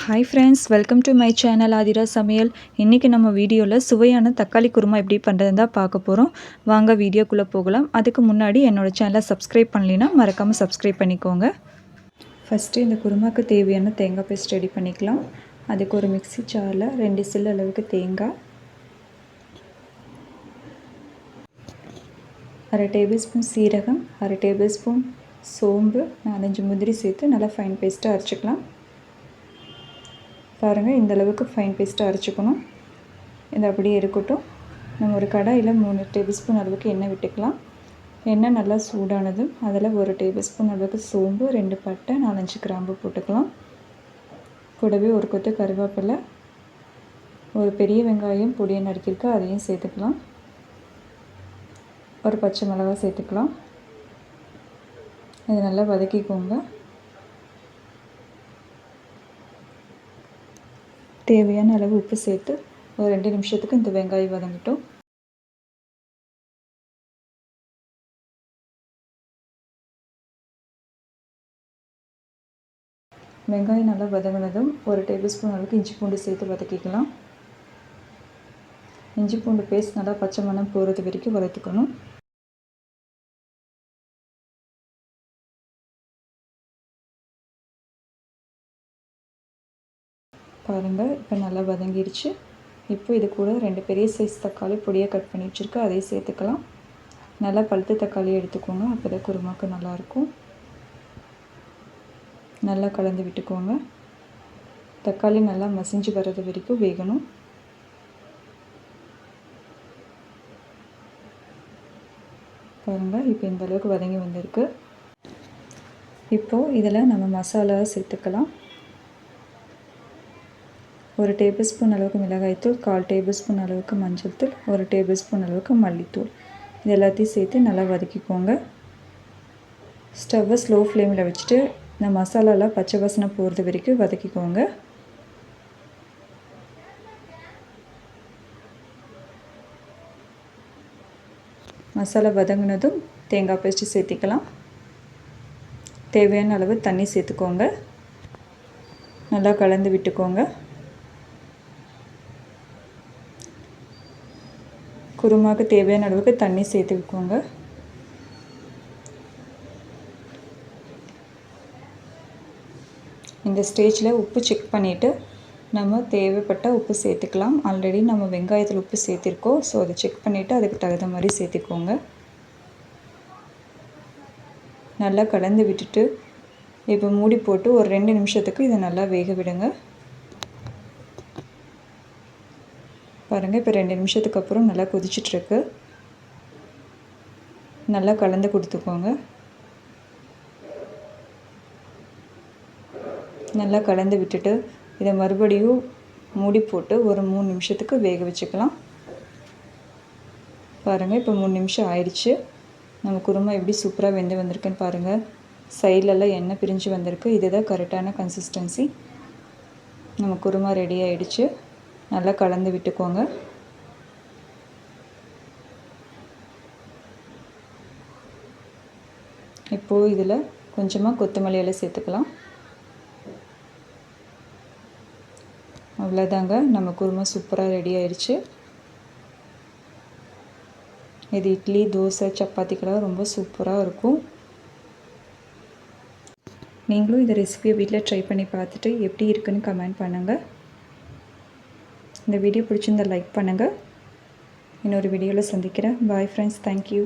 Hi friends, welcome to my channel Aadhira Samayal. இன்றைக்கி நம்ம வீடியோவில் சுவையான தக்காளி குருமா எப்படி பண்ணுறதுன்னு தான் பார்க்க போகிறோம். வாங்க வீடியோக்குள்ளே போகலாம். அதுக்கு முன்னாடி என்னோடய சேனலை சப்ஸ்கிரைப் பண்ணலைன்னா மறக்காமல் சப்ஸ்கிரைப் பண்ணிக்கோங்க. ஃபஸ்ட்டு இந்த குருமாவுக்கு தேவையான தேங்காய் பேஸ்ட் ரெடி பண்ணிக்கலாம். அதுக்கு ஒரு மிக்ஸி ஜாரில் 2 சில் அளவுக்கு தேங்காய், 1/2 டேபிள் ஸ்பூன் சீரகம், 1/2 டேபிள் ஸ்பூன் சோம்பு, 4-5 முந்திரி சேர்த்து நல்லா ஃபைன் பேஸ்ட்டாக அரைச்சிக்கலாம். பாருங்கள், இந்த அளவுக்கு ஃபைன் பேஸ்ட்டாக அரைச்சிக்கணும். இது அப்படியே இருக்கட்டும். நம்ம ஒரு கடாயில் 3 டேபிள் ஸ்பூன் அளவுக்கு எண்ணெய் விட்டுக்கலாம். எண்ணெய் நல்லா சூடானதும் அதில் 1 டேபிள் ஸ்பூன் அளவுக்கு சோம்பு, 2 பட்டை, 4-5 கிராம்பு போட்டுக்கலாம். கூடவே ஒரு கொத்து கருவேப்பிலை, ஒரு பெரிய வெங்காயம் பொடியை நறுக்கிருக்கு, அதையும் சேர்த்துக்கலாம். ஒரு பச்சை மிளகாய் சேர்த்துக்கலாம். இதை நல்லா வதக்கிக்கோங்க. தேவையான அளவு உப்பு சேர்த்து ஒரு 2 நிமிஷத்துக்கு இந்த வெங்காயம் வதங்கட்டும். வெங்காயம் நல்லா வதங்கினதும் 1 டேபிள் ஸ்பூன் அளவுக்கு இஞ்சி பூண்டு சேர்த்து வதக்கிக்கலாம். இஞ்சி பூண்டு பேஸ்ட் நல்லா பச்சை மணம் போகிறது வரைக்கும் வதக்கிக்கணும். பாருங்கள், இப்போ நல்லா வதங்கிடுச்சு. இப்போ இது கூட 2 பெரிய சைஸ் தக்காளி பொடியாக கட் பண்ணி வச்சுருக்கு, அதையும் சேர்த்துக்கலாம். நல்லா பழுத்த தக்காளியை எடுத்துக்கோங்க, அப்போ தான் குருமாக்கு நல்லாயிருக்கும். நல்லா கலந்து விட்டுக்கோங்க. தக்காளி நல்லா மசிஞ்சு வர்றது வரைக்கும் வேகணும். பாருங்கள், இப்போ இந்த அளவுக்கு வதங்கி வந்திருக்கு. இப்போது இதில் நம்ம மசாலாவை சேர்த்துக்கலாம். 1 டேபிள் ஸ்பூன் அளவுக்கு மிளகாய்த்தூள், 1/4 டேபிள் ஸ்பூன் அளவுக்கு மஞ்சள் தூள், 1 டேபிள் ஸ்பூன் அளவுக்கு மல்லித்தூள், இது எல்லாத்தையும் சேர்த்து நல்லா வதக்கிக்கோங்க. ஸ்டவ்வை ஸ்லோ ஃப்ளேமில் வச்சுட்டு இந்த மசாலாலாம் பச்சை வாசனை போகிறது வரைக்கும் வதக்கிக்கோங்க. மசாலா வதங்கினதும் தேங்காய் பேஸ்ட்டு சேர்த்திக்கலாம். தேவையான அளவு தண்ணி சேர்த்துக்கோங்க. நல்லா கலந்து விட்டுக்கோங்க. குருமாவுக்கு தேவையான அளவுக்கு தண்ணி சேர்த்துக்கோங்க. இந்த ஸ்டேஜில் உப்பு செக் பண்ணிவிட்டு நம்ம தேவைப்பட்ட உப்பு சேர்த்துக்கலாம். ஆல்ரெடி நம்ம வெங்காயத்தில் உப்பு சேர்த்திருக்கோம், ஸோ அதை செக் பண்ணிவிட்டு அதுக்கு தகுந்த மாதிரி சேர்த்துக்கோங்க. நல்லா கலந்து விட்டுட்டு இப்போ மூடி போட்டு ஒரு 2 நிமிஷத்துக்கு இதை நல்லா வேக விடுங்க. பாருங்கள், இப்போ 2 நிமிஷத்துக்கு அப்புறம் நல்லா கொதிச்சிட்ருக்கு. நல்லா கலந்து கொடுத்துக்கோங்க. நல்லா கலந்து விட்டுட்டு இதை மறுபடியும் மூடி போட்டு ஒரு 3 நிமிஷத்துக்கு வேக வச்சுக்கலாம். பாருங்கள், இப்போ 3 நிமிஷம் ஆயிடுச்சு. நம்ம குருமா எப்படி சூப்பராக வெந்து வந்திருக்குன்னு பாருங்கள். சைட்லலாம் எண்ணெய் பிரிஞ்சு வந்திருக்கு. இதுதான் கரெக்டான கன்சிஸ்டன்சி. நம்ம குருமா ரெடி ஆகிடுச்சு. நல்லா கலந்து விட்டுக்கோங்க. இப்போது இதில் கொஞ்சமாக கொத்தமல்லி இலை சேர்த்துக்கலாம். அவ்வளோதாங்க, நம்ம குருமா சூப்பராக ரெடி ஆயிடுச்சு. இது இட்லி, தோசை, சப்பாத்திக்கெல்லாம் ரொம்ப சூப்பராக இருக்கும். நீங்களும் இந்த ரெசிபியை வீட்டில் ட்ரை பண்ணி பார்த்துட்டு எப்படி இருக்குன்னு கமெண்ட் பண்ணுங்கள். இந்த வீடியோ பிடிச்சிருந்தால் லைக் பண்ணுங்கள். இன்னொரு வீடியோவில் சந்திக்கிறேன். Bye friends, thank you.